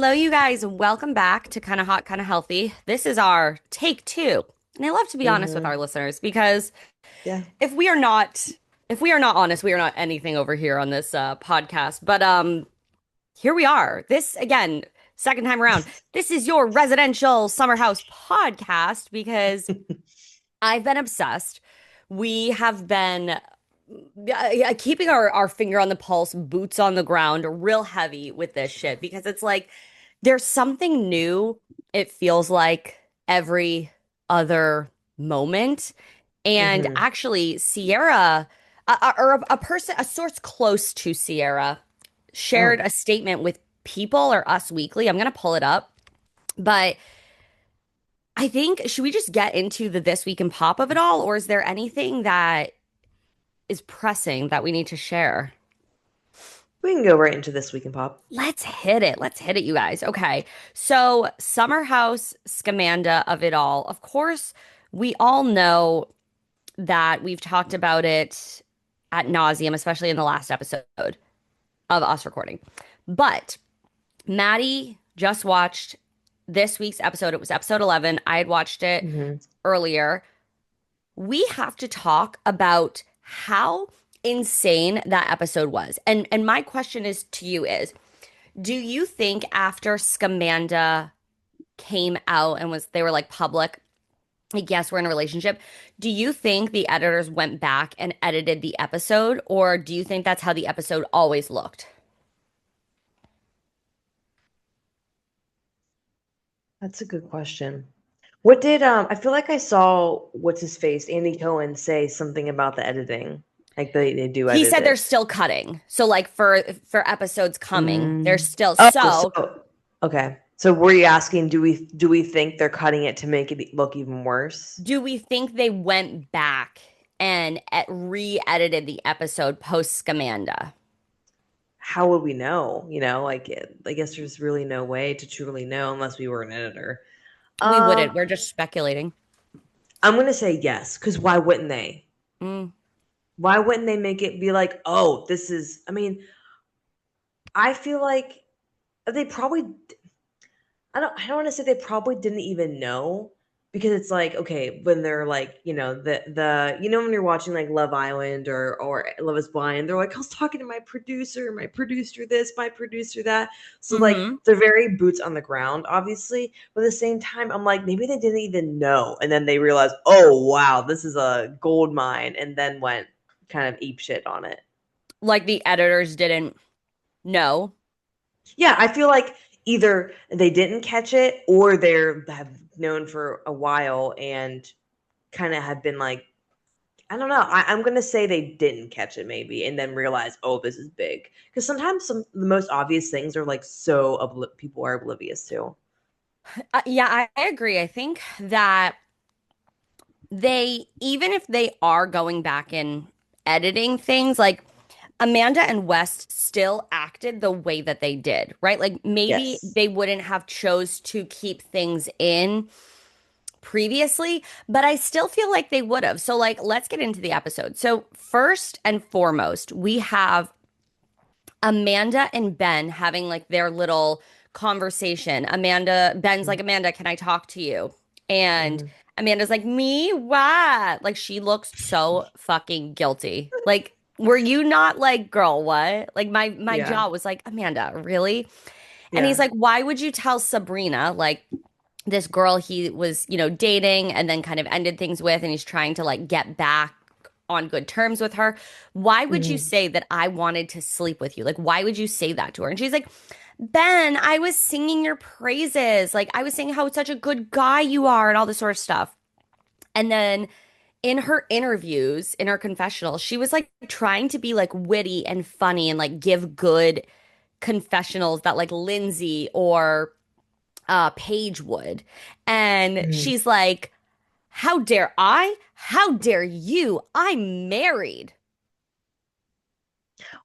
Hello, you guys. Welcome back to Kind of Hot, Kind of Healthy. This is our take two. And I love to be honest with Hmm. our listeners because Yeah. if we are not if we are not honest, we are not anything over here on this podcast. But here we are. This again, second time around. This is your residential summer house podcast because I've been obsessed. We have been keeping our finger on the pulse, boots on the ground, real heavy with this shit because it's like there's something new, it feels like every other moment. And Hmm. actually, Ciara, or a person, a source close to Ciara, shared Oh, a statement with People or Us Weekly. I'm going to pull it up. But I think, should we just get into the This Week in Pop of it all? Or is there anything that is pressing that we need to share? we can go right into this week in pop. Let's hit it. Let's hit it, you guys. Okay. So, Summer House Scamanda of it all. Of course, we all know that we've talked about it at nauseum, especially in the last episode of us recording. But Maddy just watched this week's episode. It was episode 11. I had watched it Hmm. earlier. We have to talk about how insane that episode was. And my question is to you is, do you think after Scamanda came out and was they were like public, like yes, we're in a relationship, do you think the editors went back and edited the episode, or do you think that's how the episode always looked? That's a good question. What did I feel like I saw what's his face, Andy Cohen, say something about the editing. Like they do He edit said they're it. still cutting. So like for episodes coming, they're Mm. still Oh, so so okay. So were you asking, do we think they're cutting it to make it look even worse? do we think they went back and re-edited the episode post Scamanda? How would we know? I guess there's really no way to truly know unless we were an editor. We Um, wouldn't. We're just speculating. I'm gonna say yes, because why wouldn't they? Mm. Why wouldn't they make it be like, oh, this is, I mean, I feel like they probably, I don't want to say they probably didn't even know because it's like, okay, when they're like, when you're watching like Love Island or Love is Blind, they're like, I was talking to my producer this, my producer that. So like Hmm. they're very boots on the ground, obviously. But at the same time, I'm like, maybe they didn't even know. And then they realized, oh wow, this is a gold mine, and then went kind of ape shit on it. Like the editors didn't know. Yeah, I feel like either they didn't catch it or they're have known for a while and kind of have been like, I don't know. I'm gonna say they didn't catch it maybe, and then realize, oh, this is big. Because sometimes the most obvious things are like so people are oblivious to. Yeah, I agree. I think that they, even if they are going back and editing things, like Amanda and West still acted the way that they did, right? Like maybe Yes. they wouldn't have chose to keep things in previously, but I still feel like they would have. So like let's get into the episode. So first and foremost, we have Amanda and Ben having like their little conversation. Ben's like, Amanda, can I talk to you? And Mm-hmm. Amanda's like, me? What? Like, she looks so fucking guilty. Like, were you not like, girl, what? Like, my Yeah. jaw was like, Amanda, really? And he's Yeah. like, why would you tell Sabrina, like, this girl he was, dating and then kind of ended things with, and he's trying to like get back on good terms with her. Why would you Hmm. say that I wanted to sleep with you? Like, why would you say that to her? And she's like, Ben, I was singing your praises. Like, I was saying how such a good guy you are and all this sort of stuff. And then in her interviews, in her confessional, she was like trying to be like witty and funny and like give good confessionals that like Lindsay or Paige would. And Hmm. she's like, how dare I? How dare you? I'm married.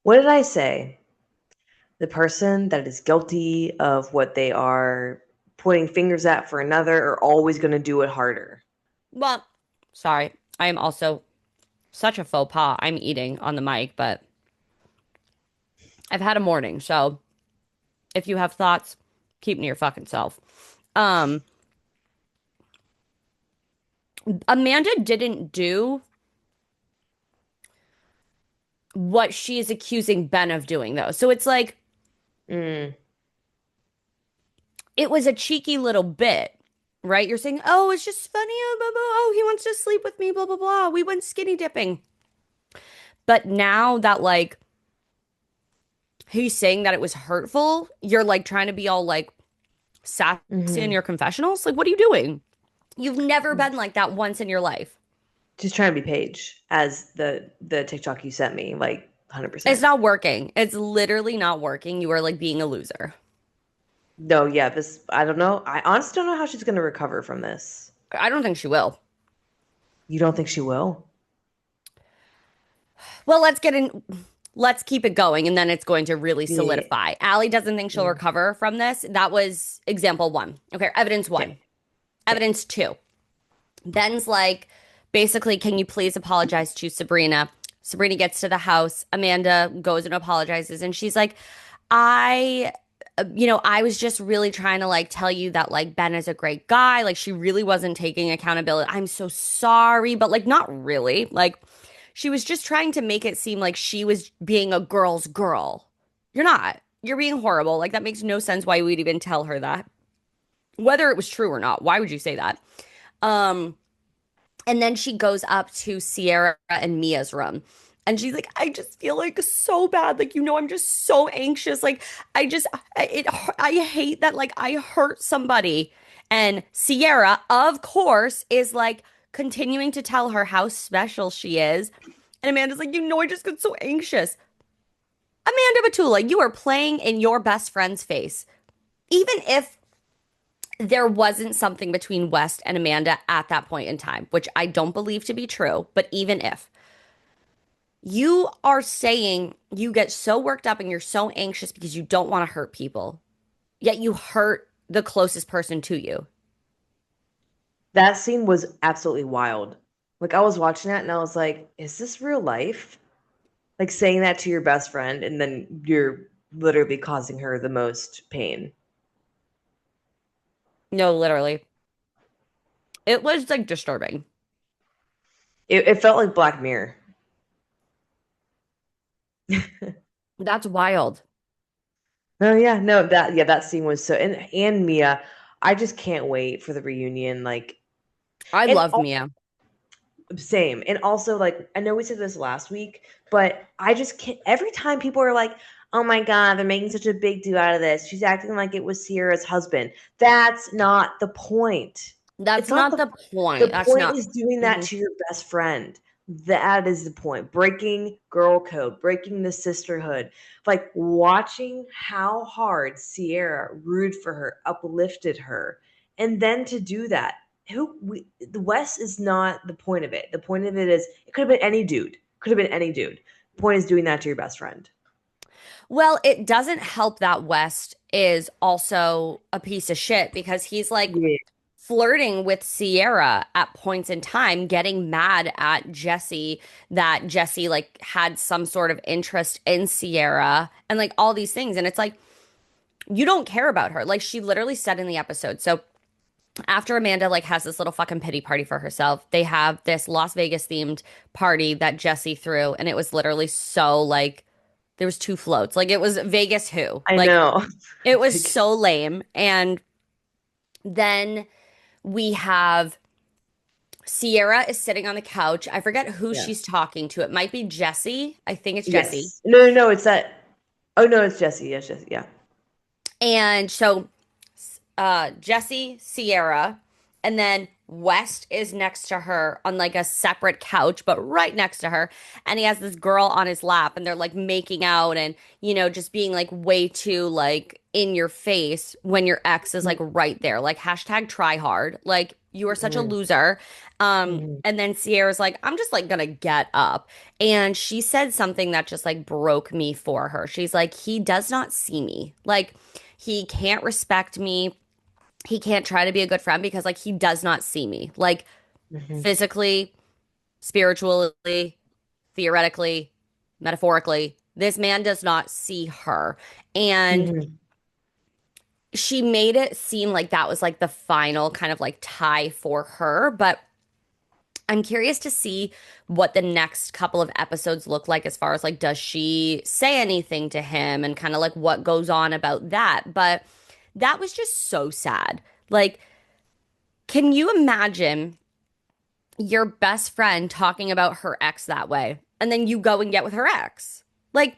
What did I say? The person that is guilty of what they are pointing fingers at for another are always going to do it harder. Well, sorry. I am also such a faux pas. I'm eating on the mic, but I've had a morning. So if you have thoughts, Keeping to your fucking self. Um, Amanda didn't do what she is accusing Ben of doing, though. So it's like, Mm, it was a cheeky little bit, right? You're saying, oh, it's just funny. Oh, blah, blah, oh, he wants to sleep with me, blah, blah, blah. We went skinny dipping. But now that, like, he's saying that it was hurtful, you're like trying to be all like sassy in hmm your confessionals. Like, what are you doing? You've never been like that once in your life. Just trying to be Paige as the TikTok you sent me, like It's 100%. not working. It's literally not working. You are like being a loser. No, yeah, this I don't know. I honestly don't know how she's gonna recover from this. I don't think she will. You don't think she will? Well, let's keep it going and then it's going to really Yeah. solidify. Allie doesn't think she'll Mm. recover from this. That was example one. Okay, evidence Okay. one. Okay. Evidence two. Ben's like, basically, can you please apologize to Sabrina? Sabrina gets to the house. Amanda goes and apologizes, and she's like, I was just really trying to like tell you that like Ben is a great guy. Like she really wasn't taking accountability. I'm so sorry, but like not really. Like she was just trying to make it seem like she was being a girl's girl. You're not. You're being horrible. Like that makes no sense why you would even tell her that. Whether it was true or not. Why would you say that? Um and then she goes up to Ciara and Mia's room. And she's like, I just feel like so bad. Like, I'm just so anxious. Like, I hate that, like, I hurt somebody. And Ciara, of course, is like continuing to tell her how special she is. And Amanda's like, I just get so anxious. Amanda Batula, you are playing in your best friend's face. Even if there wasn't something between West and Amanda at that point in time, which I don't believe to be true, but even if you are saying you get so worked up and you're so anxious because you don't want to hurt people, yet you hurt the closest person to you. That scene was absolutely wild. Like I was watching that and I was like, is this real life? Like saying that to your best friend and then you're literally causing her the most pain. No, literally. It was like disturbing. It felt like Black Mirror. That's wild. Oh yeah, no, that scene was so and Mia, I just can't wait for the reunion. Like I and love Mia. same. And also, like, I know we said this last week, but I just can't. Every time people are like, oh my God, they're making such a big deal out of this. She's acting like it was Sierra's husband. That's not the point. That's It's not not the the point. The That's point not. is doing that Mhm. to your best friend. That is the point. Breaking girl code, breaking the sisterhood. Like watching how hard Sierra rooted for her, uplifted her, and then to do that the West is not the point of it. The point of it is it could have been any dude. Could have been any dude. The point is doing that to your best friend. Well, it doesn't help that West is also a piece of shit because he's like Yeah. flirting with Sierra at points in time, getting mad at Jesse that Jesse like had some sort of interest in Sierra and like all these things. And it's like, you don't care about her. Like she literally said in the episode. So after Amanda like has this little fucking pity party for herself, they have this Las Vegas themed party that Jesse threw, and it was literally so like there was two floats. Like it was Vegas Who. I Like know. it was Like, so lame. And then we have Sierra is sitting on the couch. I forget who yeah. she's talking to. It might be Jesse. I think it's Jesse. Yes. No, no, no, it's that. Oh no, it's Jesse. Yes, Jesse. Yeah. And so Jesse, Sierra, and then West is next to her on like a separate couch, but right next to her. And he has this girl on his lap, and they're like making out and, just being like way too like in your face when your ex is like right there. Like hashtag try hard. Like you are such a Mhm. loser. Mhm. And then Sierra's like, I'm just like gonna get up. And she said something that just like broke me for her. She's like, he does not see me. Like, he can't respect me. He can't try to be a good friend because like he does not see me. Like Mhm. physically, spiritually, theoretically, metaphorically. This man does not see her. And Mhm. she made it seem like that was like the final kind of like tie for her, but I'm curious to see what the next couple of episodes look like as far as like, does she say anything to him and kind of like what goes on about that? But that was just so sad. Like, can you imagine your best friend talking about her ex that way and then you go and get with her ex? Like,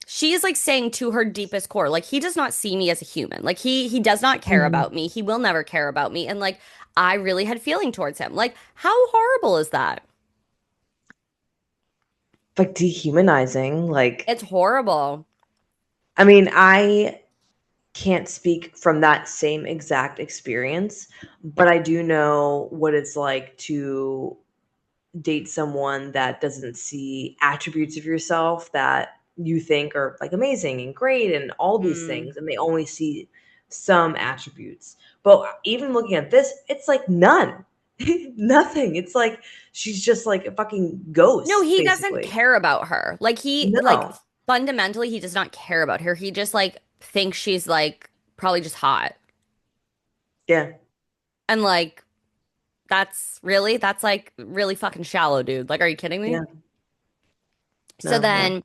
she is like saying to her deepest core, like, he does not see me as a human. Like, he does not care Mhm. about me. He will never care about me. And like, I really had feeling towards him. Like, how horrible is that? Like dehumanizing. Like, It's horrible. I mean, I can't speak from that same exact experience, but I do know what it's like to date someone that doesn't see attributes of yourself that you think are like amazing and great and all these Mm. things, and they only see some attributes. But even looking at this, it's like none. Nothing. It's like she's just like a fucking No, ghost, he doesn't basically. care about her. Like he like No. fundamentally he does not care about her. He just like thinks she's like probably just hot. Yeah. And like that's like really fucking shallow, dude. Like, are you kidding me? Yeah. So No. Yeah. then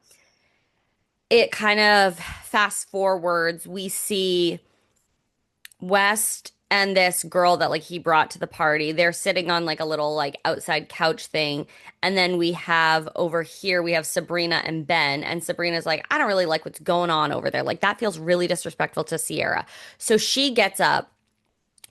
it kind of fast forwards, we see West and this girl that like he brought to the party. They're sitting on like a little like outside couch thing. And then we have over here, we have Sabrina and Ben. And Sabrina's like, I don't really like what's going on over there. Like that feels really disrespectful to Ciara. So she gets up,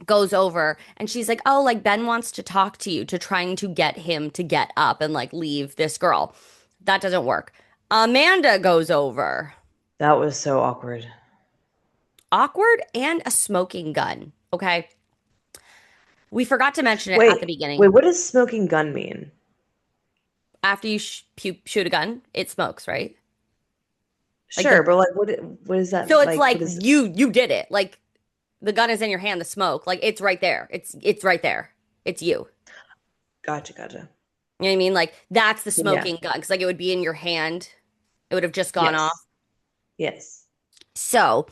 goes over, and she's like, oh, like Ben wants to talk to you, to trying to get him to get up and like leave this girl. That doesn't work. Amanda goes over. That was so awkward. Awkward and a smoking gun. Okay. We forgot to mention it at the Wait, wait, beginning. what does smoking gun mean? After you shoot a gun, it smokes, right? Like Sure, the but like what is so that it's like like what is you did it. Like the gun is in your hand, the smoke, like it's right there. It's right there. It's you. gotcha, gotcha. You know what I mean? Like that's the Yeah. smoking gun because like it would be in your hand. It would have just gone off. Yes. Yes. So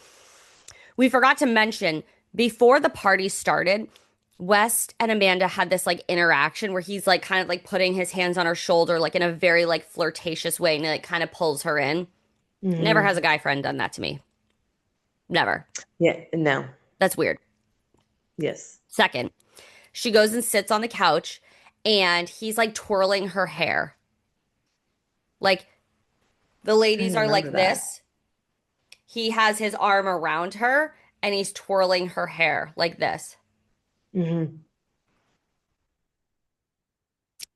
we forgot to mention before the party started, West and Amanda had this like interaction where he's like kind of like putting his hands on her shoulder, like in a very like flirtatious way, and he like kind of pulls her in. Never has a Hmm. guy friend done that to me. Never. Yeah, no. That's weird. Yes. Second, she goes and sits on the couch and he's like twirling her hair. Like the I ladies don't are remember like that. this. He has his arm around her and he's twirling her hair like this. Hmm.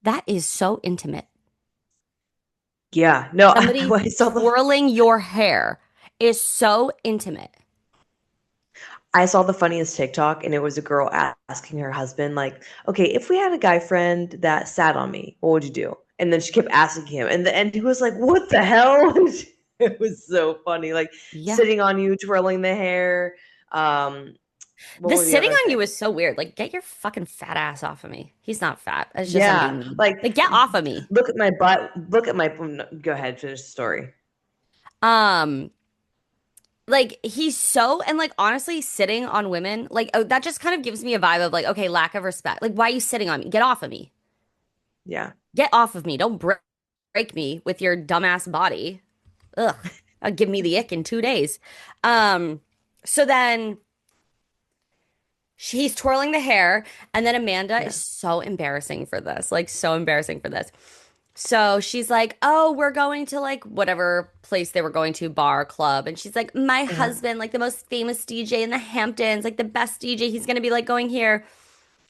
That is so intimate. Yeah. No, Somebody I saw the twirling your hair is so intimate. I saw the funniest TikTok, and it was a girl asking her husband, like, okay, if we had a guy friend that sat on me, what would you do? And then she kept asking him, and he was like, what the hell? It was so funny, like Yeah. sitting on you, twirling the hair. Um, what The were the sitting other on you things? is so weird. Like, get your fucking fat ass off of me. He's not fat. It's just I'm Yeah, being mean. like Like, get off of me. look at my butt. Look at my. Go ahead, finish the story. Um, like he's so and like honestly, sitting on women, like oh, that just kind of gives me a vibe of like, okay, lack of respect. Like, why are you sitting on me? Get off of me. Yeah. Get off of me. Don't break me with your dumbass body. Ugh. Give me the ick in 2 days. So then he's twirling the hair, and then Amanda is Yeah. so embarrassing for this. Like, so embarrassing for this. So she's like, "Oh, we're going to like whatever place they were going to, bar, club." And she's like, "My Uh-huh. husband, like the most famous DJ in the Hamptons, like the best DJ, he's gonna be like going here."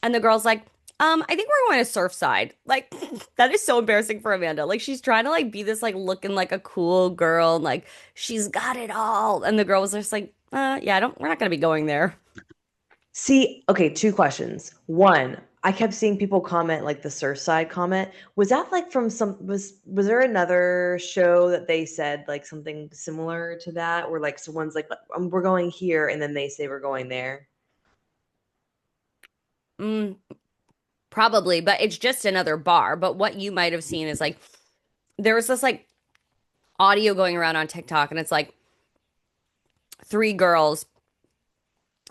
And the girl's like, I think we're going to Surfside." Like, that is so embarrassing for Amanda. Like, she's trying to like be this like looking like a cool girl, and like she's got it all. And the girl was just like, yeah, I don't, we're not gonna be going there. See, okay, two questions. One, I kept seeing people comment like the Surfside comment. Was that like from some was there another show that they said like something similar to that where like someone's like we're going here and then they say we're going there? Mm, probably, but it's just another bar. But what you might have seen is like there was this like audio going around on TikTok, and it's like three girls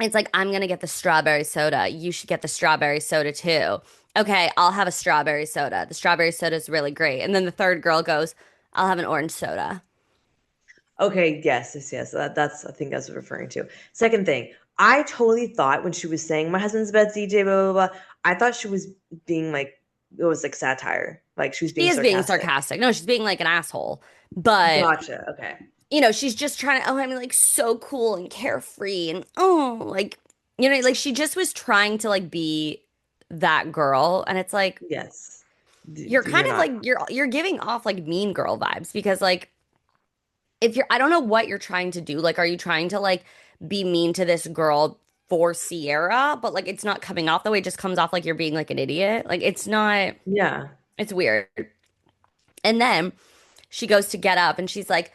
It's like, I'm gonna get the strawberry soda. You should get the strawberry soda too. Okay, I'll have a strawberry soda. The strawberry soda is really great. And then the third girl goes, I'll have an orange soda. Okay, yes, yes, yes. That's I think that's what I'm referring to. Second thing, I totally thought when she was saying my husband's best DJ, blah blah blah, I thought she was being like it was like satire, like she was She being is being sarcastic. sarcastic. No, she's being like an asshole. But, Gotcha. Okay. she's just trying to, oh, I'm like so cool and carefree and oh, like, like she just was trying to like be that girl. And it's like, Yes. you're kind You're of not. like you're giving off like mean girl vibes because like if you're I don't know what you're trying to do. Like, are you trying to like be mean to this girl for Sierra? But like it's not coming off the way, it just comes off like you're being like an idiot. Like it's not, Yeah. it's weird. And then she goes to get up and she's like,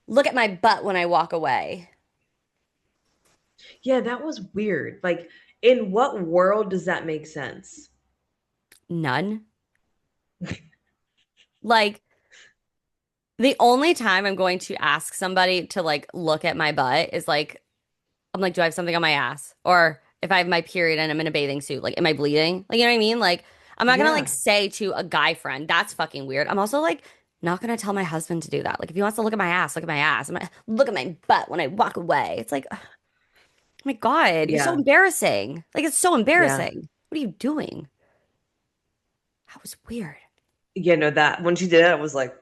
look at my butt when I walk away. Yeah, that was weird. Like, in what world does that make sense? None. Like the only time I'm going to ask somebody to like look at my butt is like I'm like, do I have something on my ass? Or if I have my period and I'm in a bathing suit, like, am I bleeding? Like, you know what I mean? Like, I'm not gonna like Yeah. say to a guy friend, that's fucking weird. I'm also like not gonna tell my husband to do that. Like, if he wants to look at my ass, look at my ass. Look at my butt when I walk away. It's like, oh my God, you're so Yeah. embarrassing. Like, it's so Yeah. embarrassing. What are you doing? That was weird. Yeah, no, that when she did it, I was like,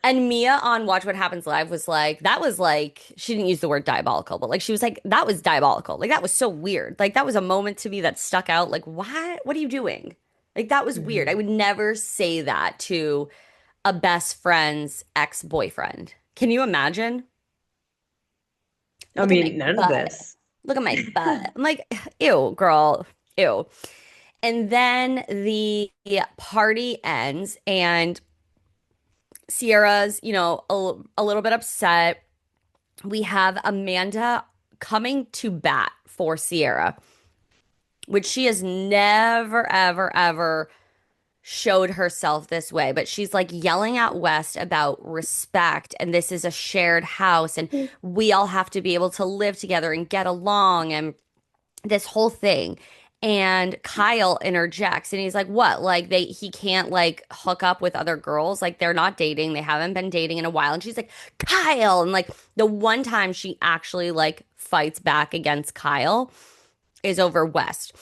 And Mia on Watch What Happens Live was like, that was like, she didn't use the word diabolical, but like she was like, that was diabolical. Like that was so weird. Like that was a moment to me that stuck out. Like, what? What are you doing? Like that was weird. I mhm. would never say that to a best friend's ex-boyfriend. Can you imagine? I Look at my mean, none of butt. this. Look at my butt. I'm like, ew, girl. Ew. And then the party ends and Sierra's, a little bit upset. We have Amanda coming to bat for Ciara, which she has never, ever, ever showed herself this way. But she's like yelling at West about respect, and this is a shared house, and we all have to be able to live together and get along, and this whole thing. And Kyle interjects and he's like, what? Like he can't like hook up with other girls. Like they're not dating. They haven't been dating in a while. And she's like, Kyle. And like the one time she actually like fights back against Kyle is over West.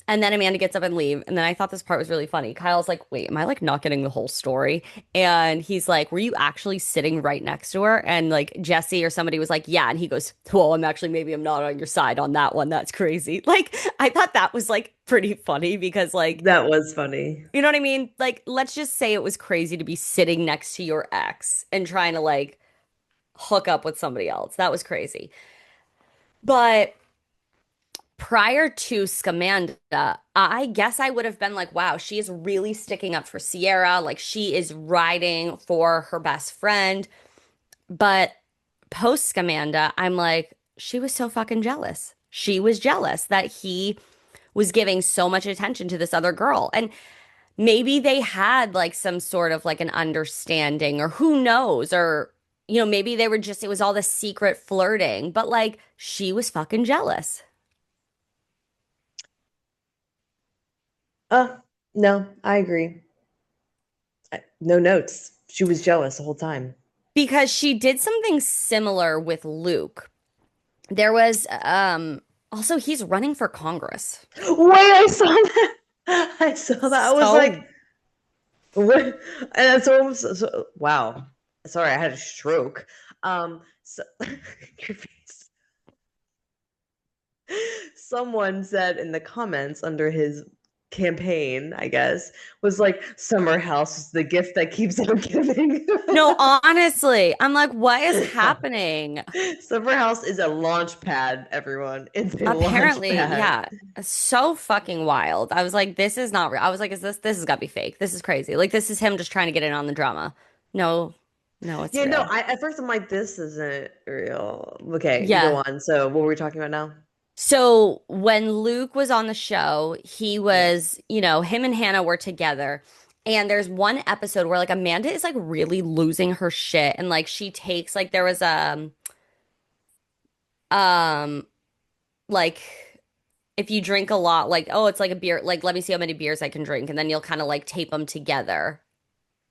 And then Amanda gets up and leave. And then I thought this part was really funny. Kyle's like, wait, am I like not getting the whole story? And he's like, were you actually sitting right next to her? And like Jesse or somebody was like, yeah. And he goes, well, maybe I'm not on your side on that one. That's crazy. Like, I thought that was like pretty funny because like, That was funny. you know what I mean? Like, let's just say it was crazy to be sitting next to your ex and trying to like hook up with somebody else. That was crazy. But prior to Scamanda, I guess I would have been like, wow, she is really sticking up for Ciara. Like she is riding for her best friend. But post Scamanda, I'm like, she was so fucking jealous. She was jealous that he was giving so much attention to this other girl. And maybe they had like some sort of like an understanding, or who knows, or maybe they were just, it was all this secret flirting, but like she was fucking jealous. No, I agree. No notes. She was jealous the whole time. Because she did something similar with Luke. There was also he's running for Congress. Wait, I saw that. I saw that. I was like, So what? And that's so, wow. Sorry, I had a stroke. So your face. Someone said in the comments under his campaign, I guess, was like, Summer House is the gift that keeps on giving. no, honestly, I'm like, what is happening? Summer House is a launch pad, everyone. It's a launch Apparently, pad. yeah, so fucking wild. I was like, this is not real. I was like, this has got to be fake. This is crazy. Like this is him just trying to get in on the drama. No, no, it's Yeah, no, real. I at first I'm like, this isn't real. Okay, go Yeah. on. So what were we talking about now? So when Luke was on the show, he Yeah. was, him and Hannah were together. And there's one episode where like Amanda is like really losing her shit and like she takes like there was um like if you drink a lot, like, oh, it's like a beer, like let me see how many beers I can drink, and then you'll kind of like tape them together.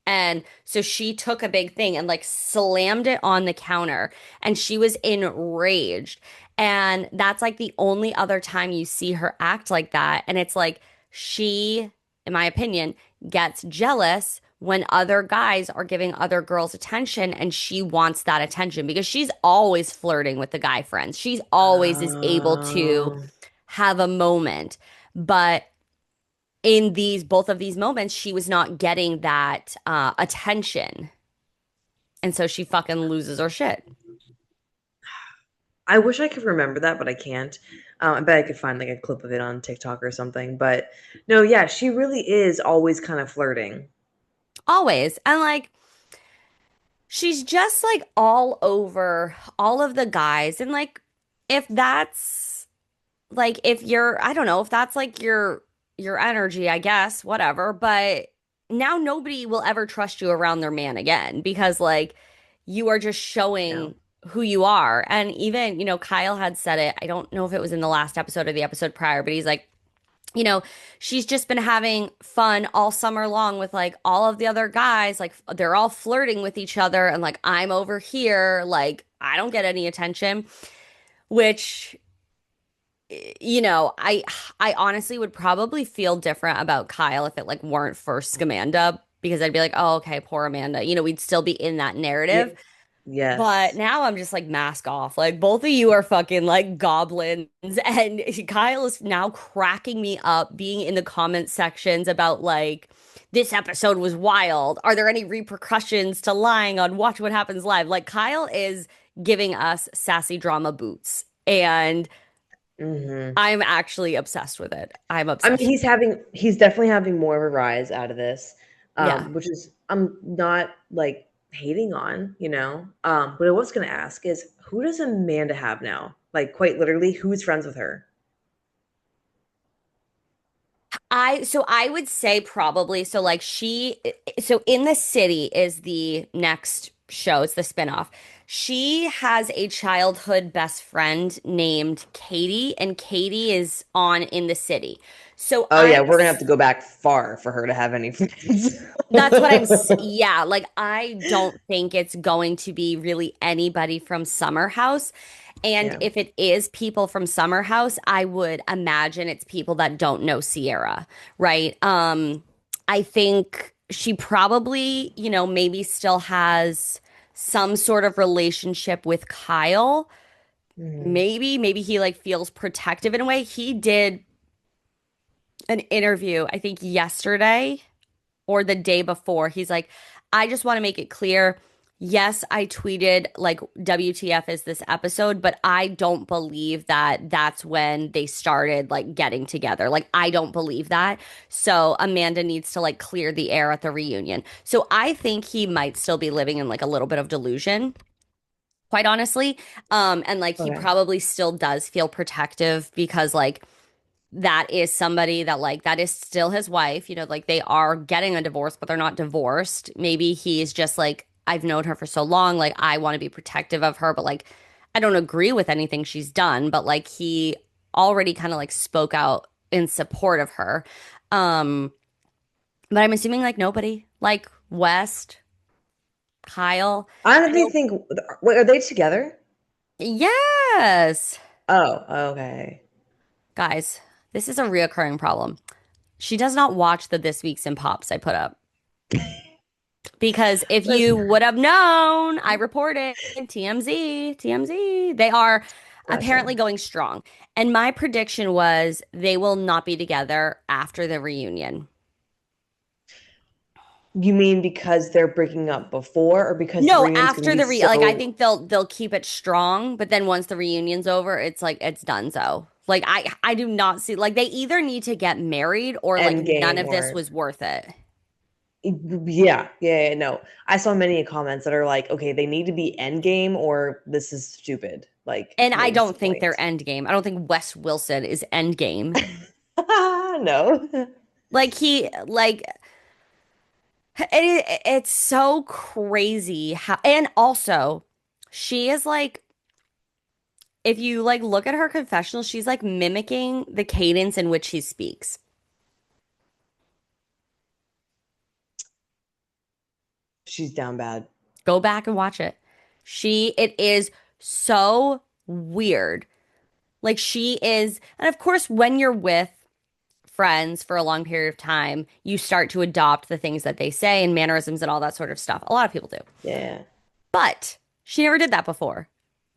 And so she took a big thing and like slammed it on the counter, and she was enraged. And that's like the only other time you see her act like that. And it's like she, in my opinion, gets jealous when other guys are giving other girls attention, and she wants that attention because she's always flirting with the guy friends. She's always is able to Oh, have a moment. But in these both of these moments, she was not getting that attention. And so she fucking loses her shit. I wish I could remember that, but I can't. I bet I could find like a clip of it on TikTok or something. But no, yeah, she really is always kind of flirting. Always. And like she's just like all over all of the guys. And like if that's like if you're I don't know if that's like your energy, I guess, whatever, but now nobody will ever trust you around their man again because like you are just Yeah. showing who you are. And even, Kyle had said it. I don't know if it was in the last episode or the episode prior, but he's like, you know, she's just been having fun all summer long with like all of the other guys. Like they're all flirting with each other, and like I'm over here, like I don't get any attention, which I honestly would probably feel different about Kyle if it like weren't for Scamanda because I'd be like, oh, okay, poor Amanda. We'd still be in that Yeah. narrative. But Yes. now I'm just like mask off. Like both of you are fucking like goblins, and Kyle is now cracking me up being in the comment sections about like this episode was wild. Are there any repercussions to lying on Watch What Happens Live? Like Kyle is giving us sassy drama boots, and Hmm. I'm actually obsessed with it. I'm I mean, obsessed. he's definitely having more of a rise out of this, Yeah. which is I'm not like hating on, What I was gonna ask is who does Amanda have now? Like quite literally, who's friends with her? I would say probably so like so In the City is the next show, it's the spinoff. She has a childhood best friend named Katie, and Katie is on In the City. So Oh yeah, we're gonna have to go back far for her to have any friends. that's what yeah, like I don't think it's going to be really anybody from Summer House. And Yeah. if it is people from Summer House, I would imagine it's people that don't know Ciara, right? I think she probably, maybe still has some sort of relationship with Kyle. Mhm. Maybe he like feels protective in a way. He did an interview, I think yesterday or the day before. He's like, I just want to make it clear. Yes, I tweeted like WTF is this episode, but I don't believe that that's when they started like getting together. Like, I don't believe that. So Amanda needs to like clear the air at the reunion. So I think he might still be living in like a little bit of delusion, quite honestly. And like he Okay. probably still does feel protective because like that is somebody that like that is still his wife, like they are getting a divorce, but they're not divorced. Maybe he's just like, I've known her for so long, like I want to be protective of her, but like I don't agree with anything she's done, but like he already kind of like spoke out in support of her. Um, but I'm assuming like nobody, like West, Kyle. I I don't even don't think. Wait, are they together? Yes. Oh, okay. Guys, this is a reoccurring problem. She does not watch the This Week's in Pops I put up. Because if you Listen, would have known, I reported TMZ, TMZ. They are gotcha. apparently going strong. And my prediction was they will not be together after the reunion. You mean because they're breaking up before, or because the No, reunion's going to after be the like I so think they'll keep it strong, but then once the reunion's over, it's like it's done so. Like I do not see like they either need to get married or like end none game of this or was worth it. yeah, no. I saw many comments that are like, okay, they need to be end game or this is stupid. Like, And I what was the don't think they're point? end game. I don't think Wes Wilson is end game. No. Like it's so crazy how, and also she is like if you like look at her confessional, she's like mimicking the cadence in which he speaks. She's down bad. Go back and watch it. It is so weird. Like she is, and of course, when you're with friends for a long period of time, you start to adopt the things that they say and mannerisms and all that sort of stuff. A lot of people do. Yeah. But she never did that before.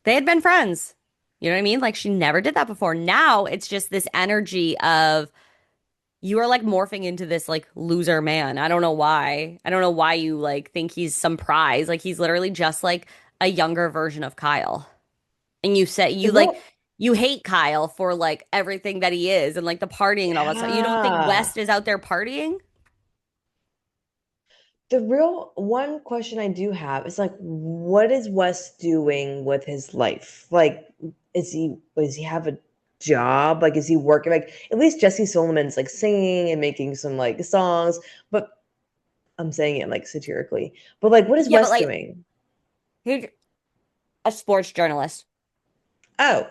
They had been friends. You know what I mean? Like she never did that before. Now it's just this energy of you are like morphing into this like loser man. I don't know why. I don't know why you like think he's some prize. Like he's literally just like a younger version of Kyle. And you say The you like real, you hate Kyle for like everything that he is and like the partying and all that stuff. You don't think yeah. West is out there partying? The real one question I do have is like, what is Wes doing with his life? Like, does he have a job? Like, is he working? Like, at least Jesse Solomon's like singing and making some like songs, but I'm saying it like satirically. But like, what is Yeah, but Wes like doing? he's a sports journalist. Oh,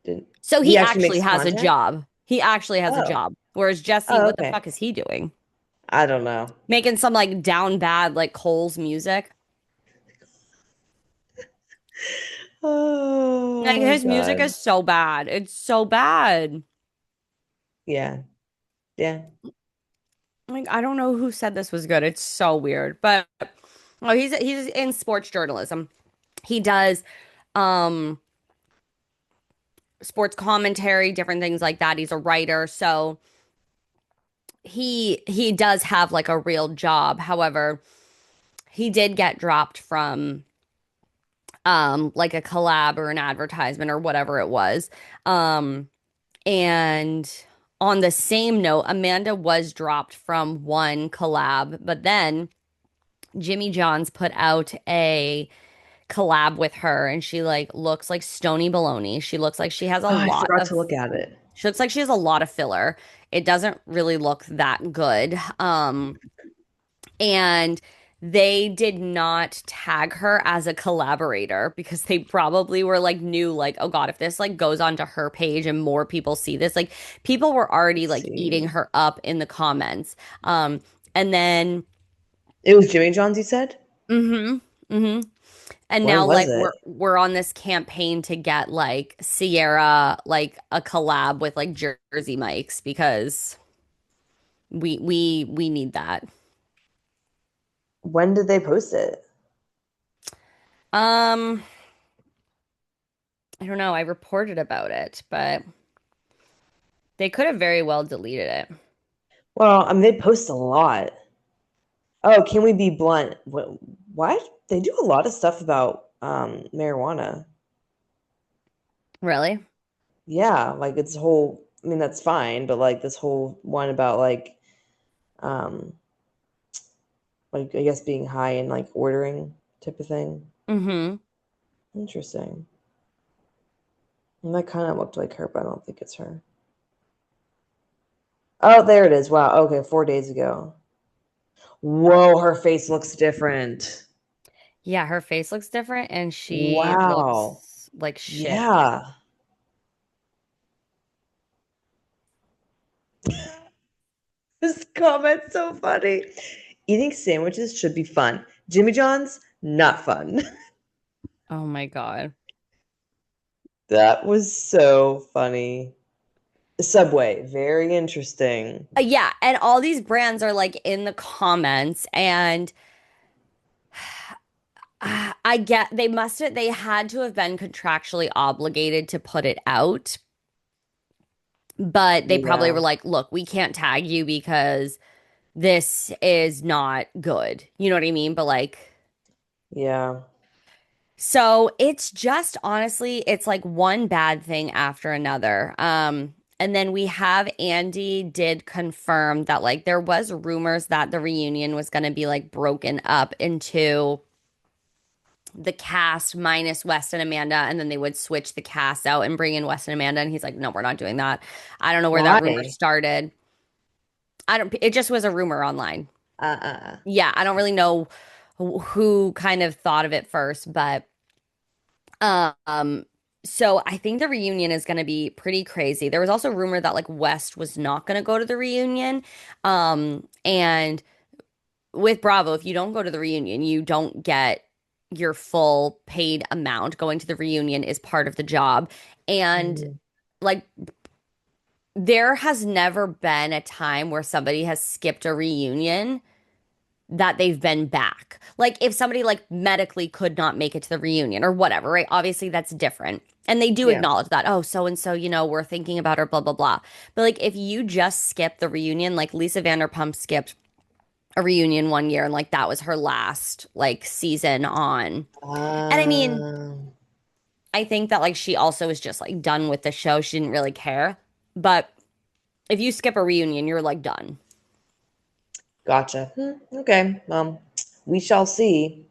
did So he he actually actually makes has a content? job. He actually has a Oh, job. Whereas Jesse, oh, what the okay. fuck is he doing? I don't know. Making some like down bad like Cole's music. Like Oh his music God. is so bad. It's so bad. Yeah, yeah. Like I don't know who said this was good. It's so weird. But oh, he's in sports journalism. He does um sports commentary, different things like that. He's a writer, so he does have like a real job. However, he did get dropped from like a collab or an advertisement or whatever it was. Um and on the same note, Amanda was dropped from one collab, but then Jimmy John's put out a collab with her and she like looks like Stony Baloney. She looks like she has a Oh, I lot forgot of to look at it. she looks like she has a lot of filler. It doesn't really look that good. And they did not tag her as a collaborator because they probably were like knew like oh god if this like goes onto her page and more people see this like people were already Let's like eating see. her up in the comments. And then It was Jimmy John's, you said? mm-hmm, mm-hmm. And Where now was like it? we're on this campaign to get like Ciara like a collab with like Jersey Mike's because we need that. When did they post it? Um, I don't know. I reported about it, but they could have very well deleted it. Well, I mean, they post a lot. Oh, can we be blunt? What? They do a lot of stuff about marijuana. Really? Yeah, like it's whole. I mean, that's fine, but like this whole one about um, like I guess being high and like ordering type of thing. Mm-hmm. Interesting. And that kind of looked like her, but I don't think it's her. Oh, there it is. Wow. Okay, 4 days ago. Whoa, her face looks different. Yeah, her face looks different and she Wow. looks like shit. Yeah. This comment's so funny. Eating sandwiches should be fun. Jimmy John's, not fun. Oh my God. That was so funny. Subway, very interesting. Yeah, and all these brands are like in the comments and I get they had to have been contractually obligated to put it out, but they probably were Yeah. like, "Look, we can't tag you because this is not good." You know what I mean? But like Yeah. so it's just honestly, it's like one bad thing after another. And then we have Andy did confirm that like there was rumors that the reunion was going to be like broken up into the cast minus West and Amanda, and then they would switch the cast out and bring in West and Amanda. And he's like, no, we're not doing that. I don't know where that rumor Why? started. I don't, it just was a rumor online. Uh-uh. Yeah, I don't really know who kind of thought of it first, but um So I think the reunion is going to be pretty crazy. There was also rumor that like West was not going to go to the reunion. And with Bravo, if you don't go to the reunion, you don't get your full paid amount. Going to the reunion is part of the job. And Mhm. like there has never been a time where somebody has skipped a reunion that they've been back. Like if somebody like medically could not make it to the reunion or whatever, right? Obviously that's different. And they do Yeah. acknowledge that, oh, so and so, we're thinking about her, blah, blah, blah. But like if you just skip the reunion, like Lisa Vanderpump skipped a reunion one year and like that was her last like season on. And I mean, Um, I think that like she also is just like done with the show. She didn't really care. But if you skip a reunion, you're like done. gotcha. Okay. We shall see.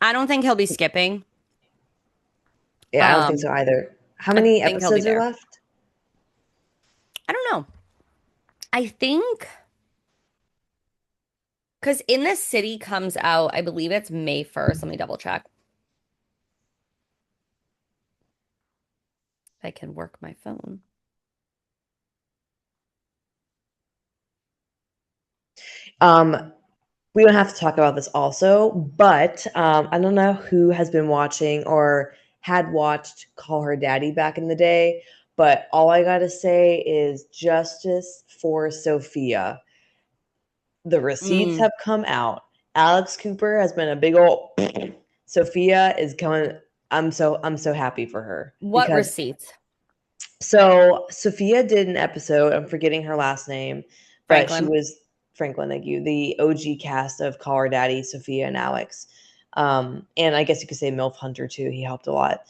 I don't think he'll be skipping. Yeah, I don't think Um, so either. How I many think he'll be episodes are there. left? I don't know. I think because In the City comes out, I believe it's May 1st. Let me double check if I can work my phone. Um, we don't have to talk about this also, but I don't know who has been watching or had watched Call Her Daddy back in the day, but all I gotta say is justice for Sophia. The receipts Mm, have come out. Alex Cooper has been a big old Sophia is going. I'm so happy for her what because receipts? so Sophia did an episode. I'm forgetting her last name, but she Franklin. was Franklin. Thank you. The OG cast of Call Her Daddy, Sophia and Alex, and I guess you could say MILF Hunter too. He helped a lot.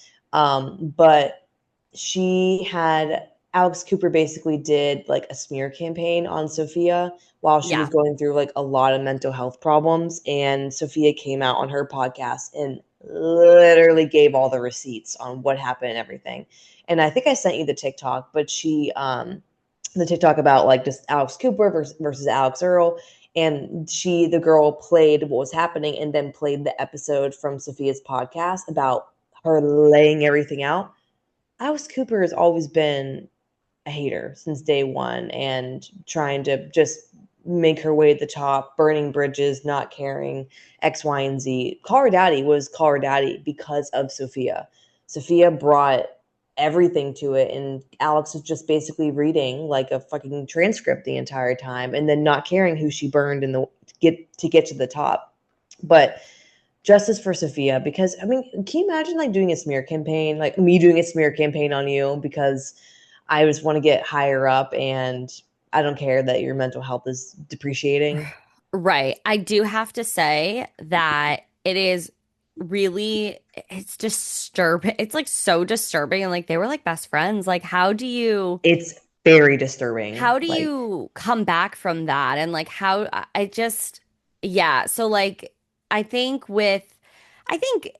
But she had Alex Cooper basically did like a smear campaign on Sophia while she was Yeah. going through like a lot of mental health problems, and Sophia came out on her podcast and literally gave all the receipts on what happened and everything. And I think I sent you the TikTok, but the TikTok about like just Alex Cooper versus Alix Earle. And the girl played what was happening and then played the episode from Sophia's podcast about her laying everything out. Alex Cooper has always been a hater since day one and trying to just make her way to the top, burning bridges, not caring, X, Y, and Z. Call Her Daddy was Call Her Daddy because of Sophia. Sophia brought everything to it, and Alex was just basically reading like a fucking transcript the entire time and then not caring who she burned in the get to the top. But justice for Sophia, because I mean, can you imagine like doing a smear campaign, like me doing a smear campaign on you because I just want to get higher up and I don't care that your mental health is depreciating. Right. I do have to say that it is really, it's disturbing. It's like so disturbing. And like they were like best friends. Like, It's very disturbing. how do Like you come back from that? And like, I just, yeah. So like, I think with, I think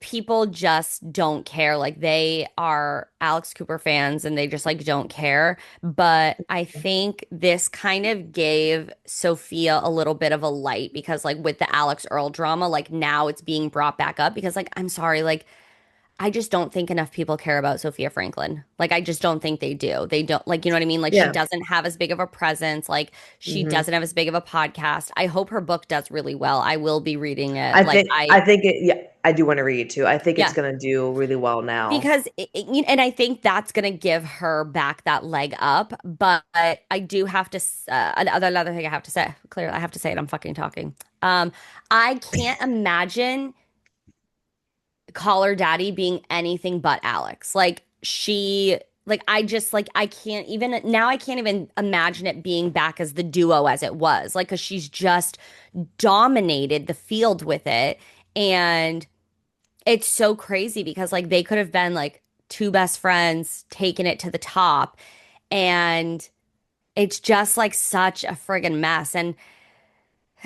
people just don't care. Like they are Alex Cooper fans and they just like don't care. But I think this kind of gave Sophia a little bit of a light because like with the Alex Earle drama, like now it's being brought back up because like I'm sorry, like I just don't think enough people care about Sophia Franklin. Like I just don't think they do. They don't like, you know what I mean? Like she yeah. doesn't have as big of a presence. Like she hmm doesn't have as big of a podcast. I hope her book does really well. I will be reading it. I Like think I think it yeah, I do want to read it too. I think it's yeah, gonna do really well now. because and I think that's gonna give her back that leg up. But I do have to another thing I have to say. Clearly, I have to say it. I'm fucking talking. Um, I can't imagine Call Her Daddy being anything but Alex. Like I just like I can't even now I can't even imagine it being back as the duo as it was. Like, because she's just dominated the field with it, and it's so crazy because like they could have been like two best friends taking it to the top, and it's just like such a friggin' mess. And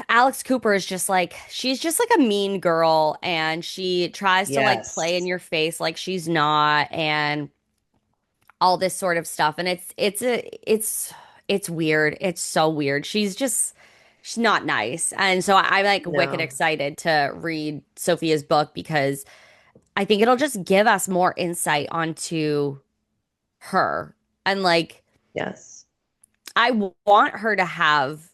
Alex Cooper is just like she's just like a mean girl, and she tries to like play in Yes. your face like she's not, and all this sort of stuff. And it's weird. It's so weird. She's not nice. And so I'm like wicked No. excited to read Sophia's book because I think it'll just give us more insight onto her. And like, Yes. want her to have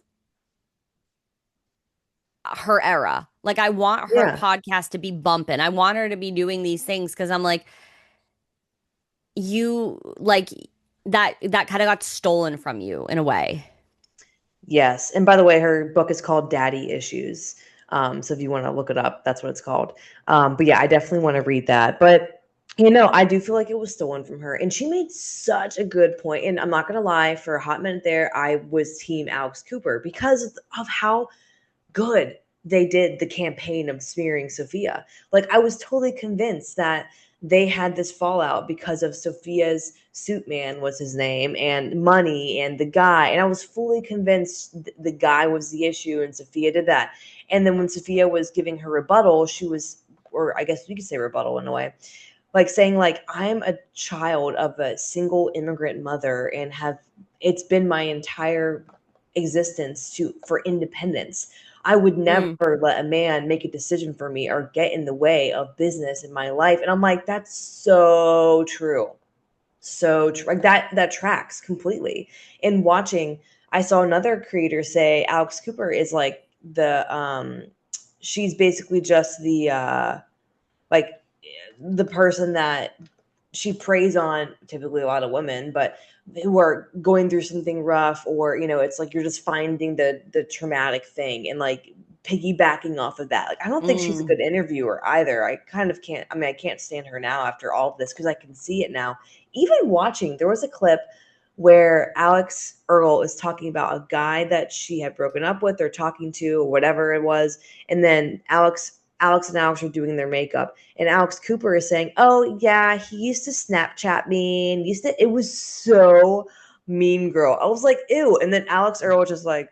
her era. Like, I want her Yeah. podcast to be bumping. I want her to be doing these things because I'm like, you like that kind of got stolen from you in a way. Yes. And by the way, her book is called Daddy Issues. So if you want to look it up, that's what it's called. But yeah, I definitely want to read that. But I do feel like it was stolen from her. And she made such a good point. And I'm not gonna lie, for a hot minute there, I was team Alex Cooper because of how good they did the campaign of smearing Sophia. Like I was totally convinced that they had this fallout because of Sophia's suit man was his name and money and the guy. And I was fully convinced the guy was the issue and Sophia did that. And then when Sophia was giving her rebuttal, she was, or I guess we could say rebuttal in a way, like saying like I'm a child of a single immigrant mother and have it's been my entire existence to for independence. I would Mm. never let a man make a decision for me or get in the way of business in my life. And I'm like, that's so true. So like that tracks completely. And watching, I saw another creator say Alex Cooper is like she's basically just like the person that she preys on, typically a lot of women, but who are going through something rough, or it's like you're just finding the traumatic thing and like piggybacking off of that. Like I don't think she's a Mm. good interviewer either. I kind of can't. I mean, I can't stand her now after all of this because I can see it now. Even watching, there was a clip where Alix Earle is talking about a guy that she had broken up with or talking to or whatever it was, and then Alex and Alex are doing their makeup, and Alex Cooper is saying, "Oh yeah, he used to Snapchat me, and used to." It was so mean girl. I was like, "Ew!" And then Alix Earle was just like,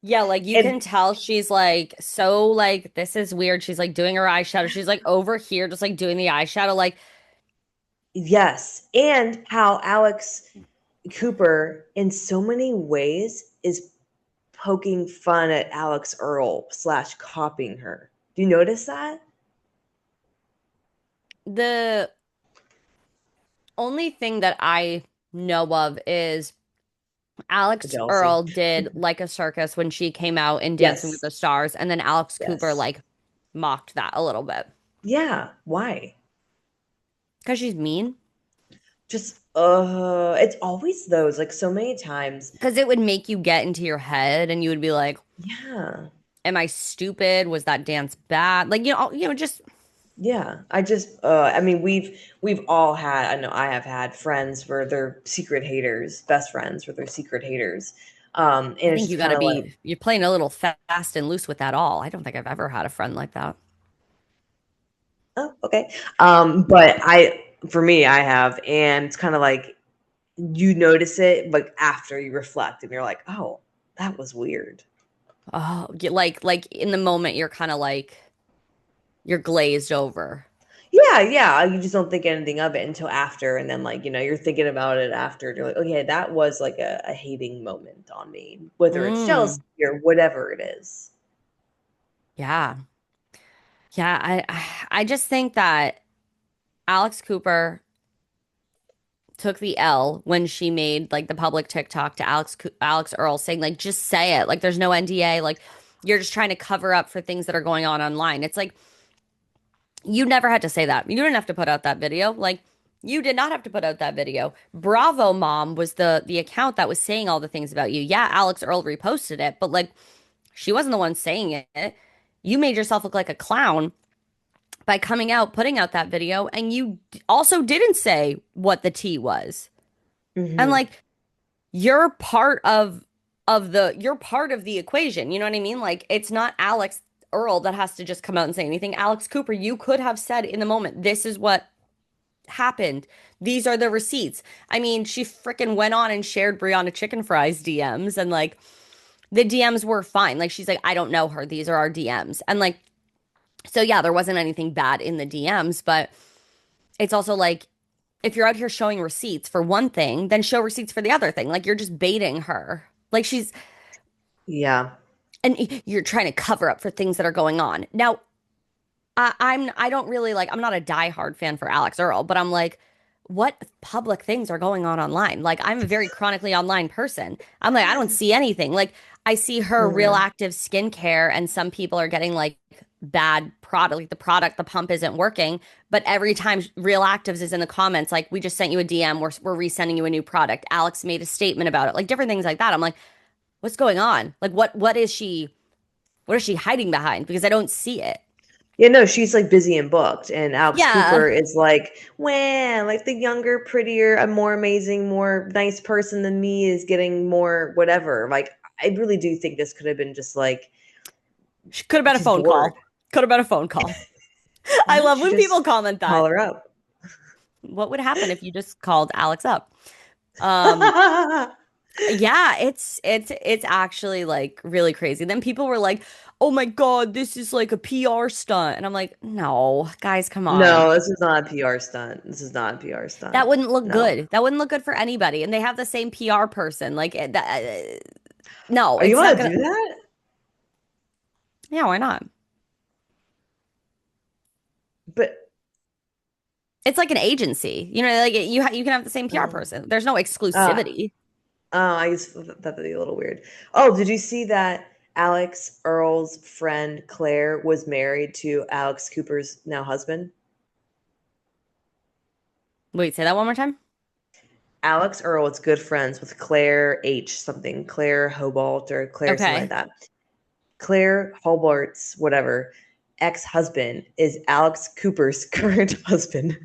Yeah, like you and can tell she's like so like this is weird. She's like doing her eyeshadow. She's like over here just like doing the eyeshadow. Like yes, and how Alex Cooper, in so many ways, is poking fun at Alix Earle slash copying her. Do you notice that? the only thing that I know of is The Alex jealousy. Earle did like a circus when she came out in Dancing with Yes, the Stars, and then Alex Cooper yes, like mocked that a little bit yeah. Why? because she's mean. Just it's always those like so many times. Because it would make you get into your head, and you would be like, Yeah. "Am I stupid? Was that dance bad?" Like just Yeah, I just I mean we've all had, I know I have had friends where they're secret haters, best friends where they're secret haters. I And it's think you just got kind to of like, you're playing a little fast and loose with that all. I don't think I've ever had a friend like that. oh, okay. But for me I have, and it's kind of like you notice it but after you reflect and you're like, "Oh, that was weird." Oh, like in the moment, you're kind of like you're glazed over. Yeah, yeah, you just don't think anything of it until after, and then like, you're thinking about it after. And you're like, "Okay, that was like a hating moment on me," whether it's jealousy Mm, or whatever it is. yeah, yeah. I just think that Alex Cooper took the L when she made like the public TikTok to Alex Earle saying like just say it, like there's no NDA, like you're just trying to cover up for things that are going on online. It's like you never had to say that. You didn't have to put out that video. Like you did not have to put out that video. Bravo Mom was the account that was saying all the things about you. Yeah, Alex Earle reposted it, but like she wasn't the one saying it. You made yourself look like a clown by coming out, putting out that video, and you also didn't say what the tea was. And Hmm. like you're part of you're part of the equation. You know what I mean? Like it's not Alex Earle that has to just come out and say anything. Alex Cooper, you could have said in the moment, this is what happened. These are the receipts. I mean, she freaking went on and shared Brianna Chicken Fries DMs, and like the DMs were fine. Like she's like, I don't know her. These are our DMs. And like, so yeah, there wasn't anything bad in the DMs, but it's also like if you're out here showing receipts for one thing, then show receipts for the other thing. Like you're just baiting her. Like she's Yeah. and you're trying to cover up for things that are going on. Now, I don't really like, I'm not a diehard fan for Alix Earle, but I'm like, what public things are going on online? Like, I'm a very chronically online person. I'm like, I don't see anything. Like, I see her real Mhm. active skincare, and some people are getting like bad product, like the product, the pump isn't working. But every time Real Actives is in the comments, like, we just sent you a DM, we're resending you a new product. Alex made a statement about it, like different things like that. I'm like, what's going on? Like, what is she hiding behind? Because I don't see it. Yeah, no, she's like busy and booked, and Alex Yeah. Cooper is like, well, like the younger, prettier, a more amazing, more nice person than me is getting more whatever. Like, I really do think this could have been just like She could have been a she's phone bored. call. Could have been a phone call. Why I love don't you when people just comment call that. her up? What would happen if you just called Alex up? Um, yeah, it's actually like really crazy. Then people were like, "Oh my God, this is like a PR stunt." And I'm like, "No, guys, come on. No, this is not a PR stunt. This is not a PR That stunt. wouldn't look No. good. That wouldn't look good for anybody." And they have the same PR person. Like no, Are you it's not want to gonna. do that? Yeah, why not? But It's like an agency. You know, like you can have the same PR uh, person. There's no uh, exclusivity. I just thought that'd be a little weird. Oh, did you see that Alex Earl's friend Claire was married to Alex Cooper's now husband? Wait, say that one more time. Alex Earle is good friends with Claire H something, Claire Hobart or Claire something like Okay. that. Claire Hobart's whatever ex-husband is Alex Cooper's current husband.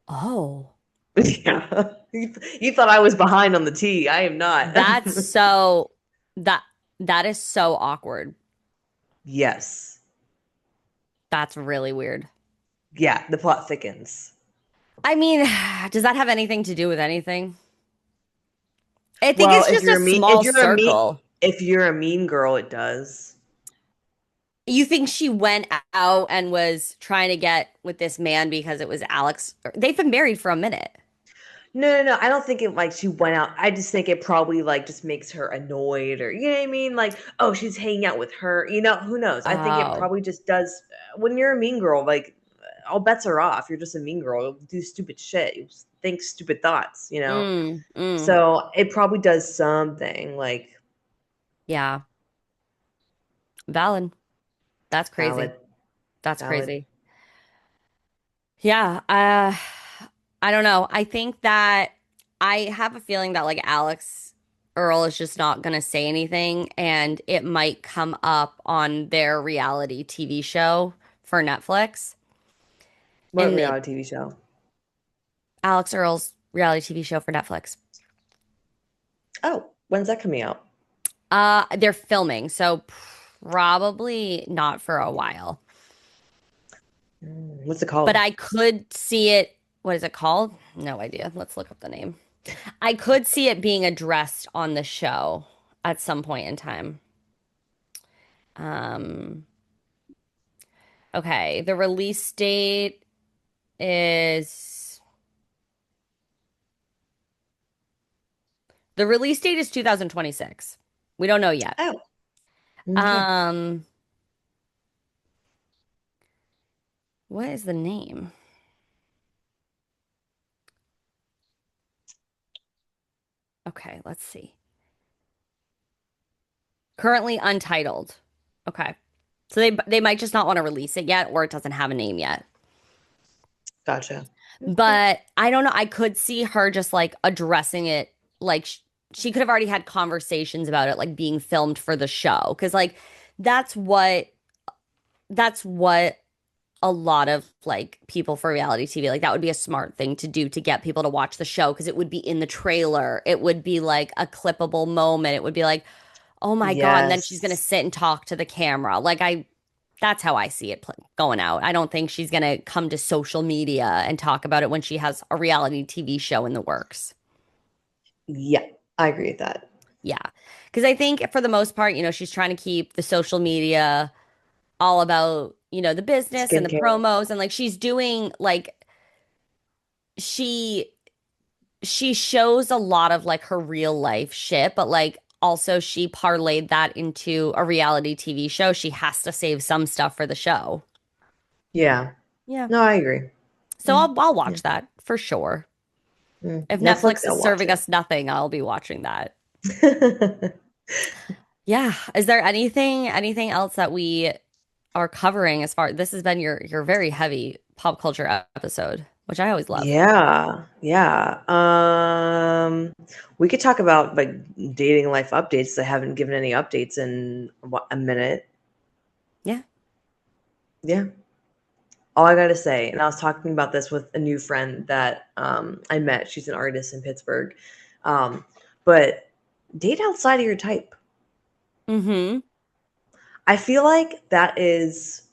Oh. Yeah. You thought I was behind on the tea. I am not. That's so that that is so awkward. Yes. That's really weird. Yeah, the plot thickens. I mean, does that have anything to do with anything? I think Well, it's just a small circle. if you're a mean girl, it does. You think she went out and was trying to get with this man because it was Alex? They've been married for a minute. No, no, no. I don't think it like she went out. I just think it probably like just makes her annoyed or you know what I mean? Like, oh, she's hanging out with her. You know, who knows? I think it Oh. probably just does when you're a mean girl, like all bets are off. You're just a mean girl. You'll do stupid shit. You just think stupid thoughts, you know? Mm. So it probably does something like Yeah. Valid. That's crazy. valid, That's valid. crazy. Yeah, I don't know. I think that I have a feeling that like Alex Earl is just not gonna say anything, and it might come up on their reality TV show for Netflix. What And it, reality TV show? Alex Earl's reality TV show for Netflix. Oh, when's that coming out? They're filming, so probably not for a while. What's it But called? I could see it. What is it called? No idea. Let's look up the name. I could see it being addressed on the show at some point in time. Um, okay, is the release date is 2026. We don't know yet. Oh, okay. Um, what is the name? Okay, let's see. Currently untitled. Okay. So they might just not want to release it yet, or it doesn't have a name yet. Gotcha. Okay. But I don't know. I could see her just like addressing it. Like she could have already had conversations about it, like being filmed for the show. Cause like that's what, that's what a lot of like people for reality TV, like that would be a smart thing to do to get people to watch the show. Cause it would be in the trailer. It would be like a clippable moment. It would be like, oh my God. And then she's going to Yes. sit and talk to the camera. That's how I see it going out. I don't think she's going to come to social media and talk about it when she has a reality TV show in the works. Yeah, I agree with that. Yeah. Because I think for the most part, she's trying to keep the social media all about, the business and the Skincare. promos. And like she's doing like, she she shows a lot of like her real life shit, but like also she parlayed that into a reality TV show. She has to save some stuff for the show. Yeah. Yeah. No, I agree. So Mm, I'll yeah. watch that for sure. If Netflix, Netflix is I'll watch serving us nothing, I'll be watching that. it. Yeah. Is there anything else that we are covering as far this has been your very heavy pop culture episode, which I always love. Yeah, yeah. We could talk about like dating life updates. I haven't given any updates in a minute. Yeah. Yeah. All I gotta say, and I was talking about this with a new friend that I met. She's an artist in Pittsburgh. Um, but date outside of your type. Mm-hmm. I feel like that is,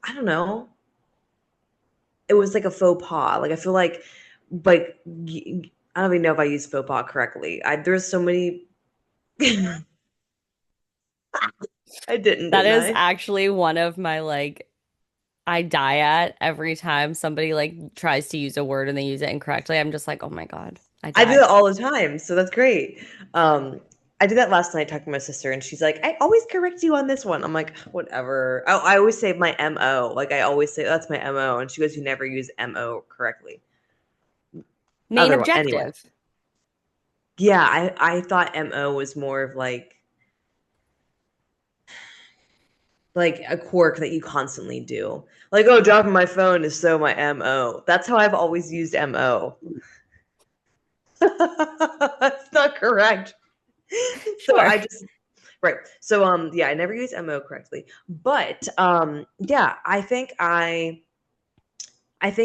I don't know. It was like a faux pas. Like I feel like I don't even know if I used faux pas correctly. There's so many. I didn't, That didn't is I? actually one of my like I die at every time somebody like tries to use a word and they use it incorrectly. I'm just like, oh my God, I I do die. that all the time, so that's great. I did that last night talking to my sister, and she's like, "I always correct you on this one." I'm like, "Whatever." I always say my MO. Like I always say that's my MO, and she goes, "You never use MO correctly." Main Otherwise, anyway, objective. yeah, I thought MO was more of like a quirk that you constantly do. Like, oh, dropping my phone is so my MO. That's how I've always used MO. That's not correct. So Sure. I just right. So yeah, I never use MO correctly. But yeah, I think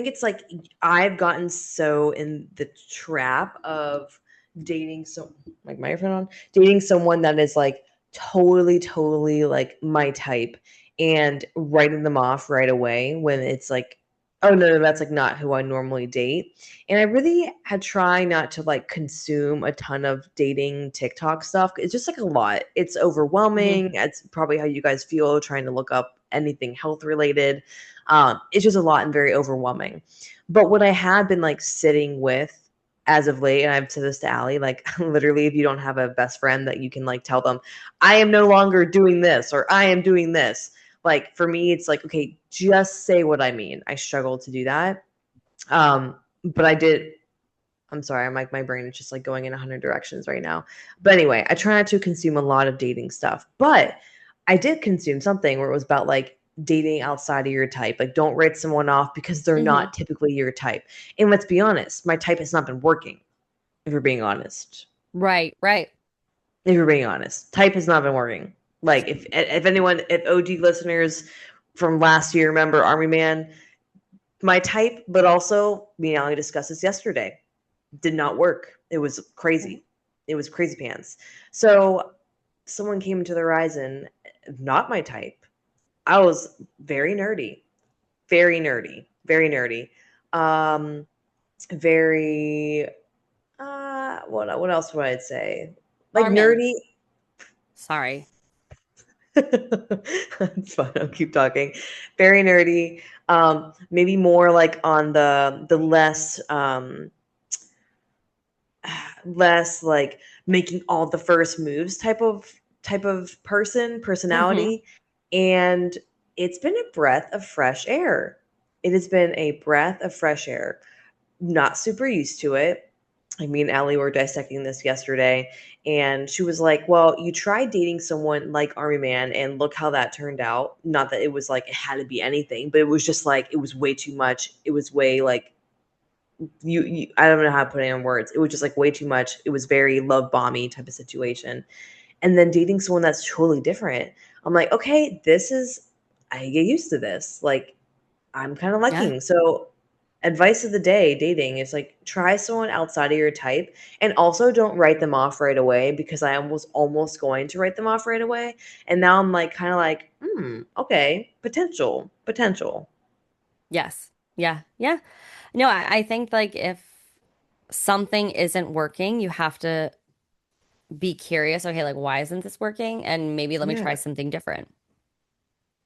it's like I've gotten so in the trap of dating so like my friend on dating someone that is like totally like my type and writing them off right away when it's like, oh no, that's like not who I normally date. And I really had tried not to like consume a ton of dating TikTok stuff. It's just like a lot. It's Mhm. overwhelming. It's probably how you guys feel trying to look up anything health related. It's just a lot and very overwhelming. But what I have been like sitting with as of late, and I've said this to Ali, like literally, if you don't have a best friend that you can like tell them, I am no longer doing this or I am doing this. Like for me, it's like, okay, just say what I mean. I struggle to do that. But I did. I'm sorry, I'm like my brain is just like going in 100 directions right now. But anyway, I try not to consume a lot of dating stuff, but I did consume something where it was about like dating outside of your type. Like don't write someone off because they're Hmm. not typically your type. And let's be honest, my type has not been working, if you're being honest. Right, right. If you're being honest, type has not been working. Like if anyone, if OG listeners from last year remember Army Man, my type, but also me and Ali discussed this yesterday, did not work. It was crazy. It was crazy pants. So someone came into the horizon, not my type. I was very nerdy, very nerdy, very nerdy. Um, very what else would I say? Like Armin. nerdy. Sorry. It's fine. I'll keep talking. Very nerdy. Maybe more like on the less like making all the first moves type of Hmm. personality. And it's been a breath of fresh air. It has been a breath of fresh air. Not super used to it. Like me and Allie were dissecting this yesterday, and she was like, well, you tried dating someone like Army Man and look how that turned out. Not that it was like it had to be anything, but it was just like it was way too much. It was way like you I don't know how to put it in words. It was just like way too much. It was very love bomby type of situation. And then dating someone that's totally different. I'm like, okay, this is I get used to this. Like I'm kind of Yeah. liking. So advice of the day dating is like try someone outside of your type and also don't write them off right away because I was almost going to write them off right away. And now I'm like kind of like, okay, potential. Yes. Yeah. Yeah. No, I think like if something isn't working, you have to be curious. Okay, like why isn't this working? And maybe let me try Yeah. something different.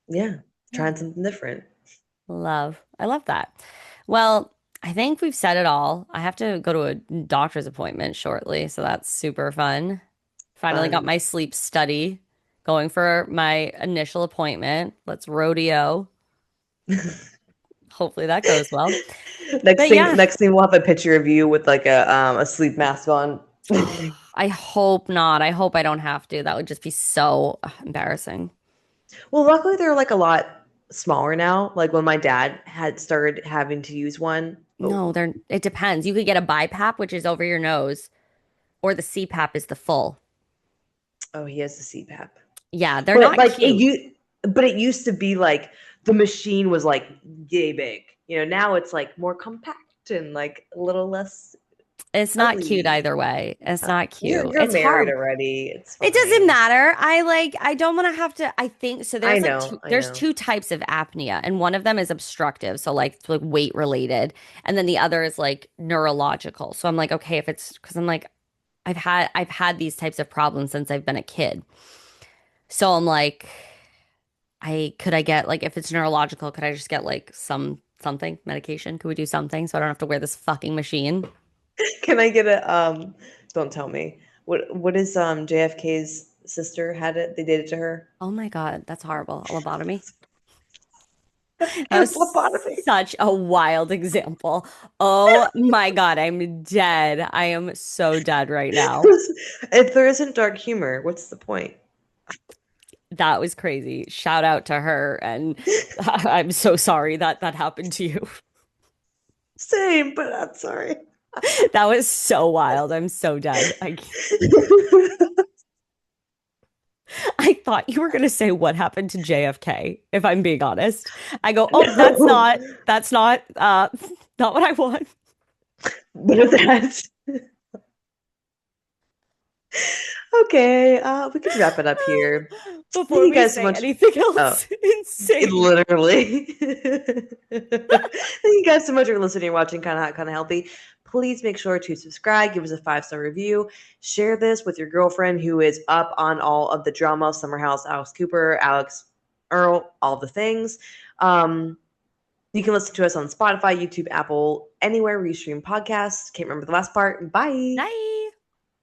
Yeah. Yeah. Trying something different. Love. I love that. Well, I think we've said it all. I have to go to a doctor's appointment shortly, so that's super fun. Finally got Fun. my sleep study going for my initial appointment. Let's rodeo. Hopefully that goes well. Next But thing, yeah, next thing, we'll have a picture of you with like a sleep mask on. I hope not. I hope I don't have to. That would just be so embarrassing. Well, luckily they're like a lot smaller now. Like when my dad had started having to use one. Oh, No, it depends. You could get a BiPAP, which is over your nose, or the CPAP is the full. oh, he has the CPAP. Yeah, they're But not like cute. it used to be like the machine was like yay big. You know, now it's like more compact and like a little less It's not cute ugly. either way. It's not You're cute. you're It's married hard. already. It's It doesn't fine. matter. I don't want to have to I think so I there's like know, I there's know. two types of apnea and one of them is obstructive, so like it's like weight related, and then the other is like neurological. So I'm like, okay, if it's because I'm like I've had these types of problems since I've been a kid. So I'm like I get like if it's neurological, could I just get like something medication? Could we do something so I don't have to wear this fucking machine? Can I get a don't tell me. What is JFK's sister had it? They did it to her. Oh my God, that's horrible. A lobotomy. That was Yes, lobotomy. such a wild example. Oh my God, I'm dead. I am so dead right now. If there isn't dark humor, what's the point? That was crazy. Shout out to her. And I'm so sorry that that happened to you. Same, but I'm sorry. That was so wild. I'm so dead. I thought you were going to say what happened to JFK, if I'm being honest. I go, oh, No. that's not, not what I want. What is that? Okay, we could wrap it up here. Thank Before you we guys so say much. anything Oh, else insane. literally. Thank you guys so much for listening and watching Kind of Hot, Kind of Healthy. Please make sure to subscribe, give us a 5-star review, share this with your girlfriend who is up on all of the drama, Summer House, Alex Cooper, Alix Earle, all the things. You can listen to us on Spotify, YouTube, Apple, anywhere where you stream podcasts. Can't remember the last part. Bye. Bye.